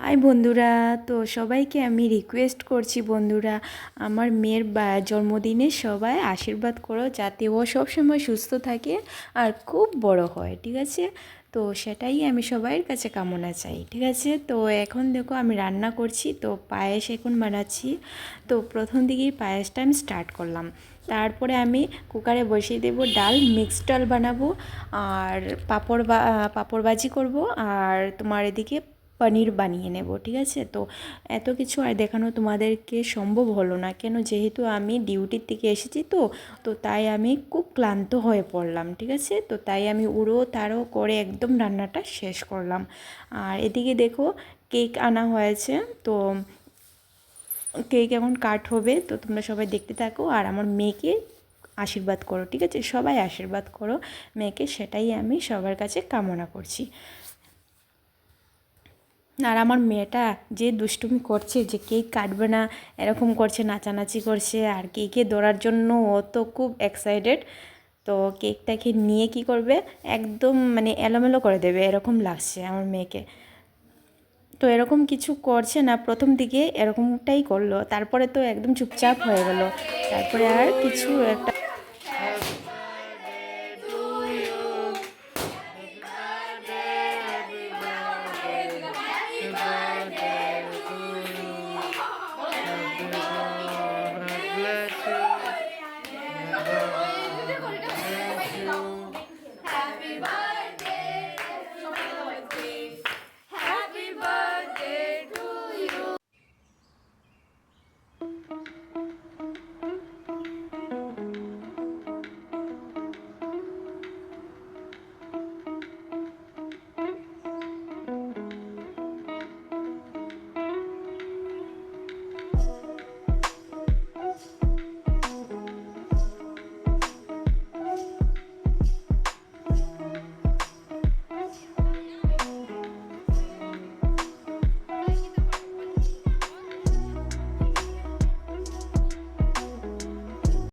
High বন্ধুরা, তো সবাইকে আমি রিকোয়েস্ট করছি বন্ধুরা, আমার মেয়ের জন্মদিনে সবাই আশীর্বাদ করো যাতে ও সবসময় সুস্থ থাকে আর খুব বড় হয়, ঠিক আছে? তো সেটাই আমি সবার কাছে কামনা চাই, ঠিক আছে? তো এখন দেখো আমি রান্না করছি, তো পায়েস এখন বানাচ্ছি। তো প্রথম দিকেই পায়েসটা আমি স্টার্ট করলাম, তারপরে আমি কুকারে বসিয়ে দেবো ডাল, মিক্সড ডাল বানাবো আর পাঁপড় ভাজি করবো, আর তোমার এদিকে পনির বানিয়ে নেব, ঠিক আছে? তো এত কিছু আর দেখানো তোমাদেরকে সম্ভব হলো না, কেন যেহেতু আমি ডিউটির থেকে এসেছি, তো তাই আমি খুব ক্লান্ত হয়ে পড়লাম, ঠিক আছে? তো তাই আমি উড়ো তাড়ো করে একদম রান্নাটা শেষ করলাম। আর এদিকে দেখো কেক আনা হয়েছে, তো কেক এখন কাট হবে, তো তোমরা সবাই দেখতে থাকো আর আমার মেয়েকে আশীর্বাদ করো, ঠিক আছে? সবাই আশীর্বাদ করো মেয়েকে, সেটাই আমি সবার কাছে কামনা করছি। আর আমার মেয়েটা যে দুষ্টুমি করছে, যে কেক কাটবে না এরকম করছে, নাচানাচি করছে, আর কেকে ধরার জন্য ও তো খুব এক্সাইটেড। তো কেকটাকে নিয়ে কি করবে, একদম মানে এলোমেলো করে দেবে এরকম লাগছে আমার মেয়েকে। তো এরকম কিছু করছে না, প্রথম দিকে এরকমটাই করলো, তারপরে তো একদম চুপচাপ হয়ে গেল, তারপরে আর কিছু একটা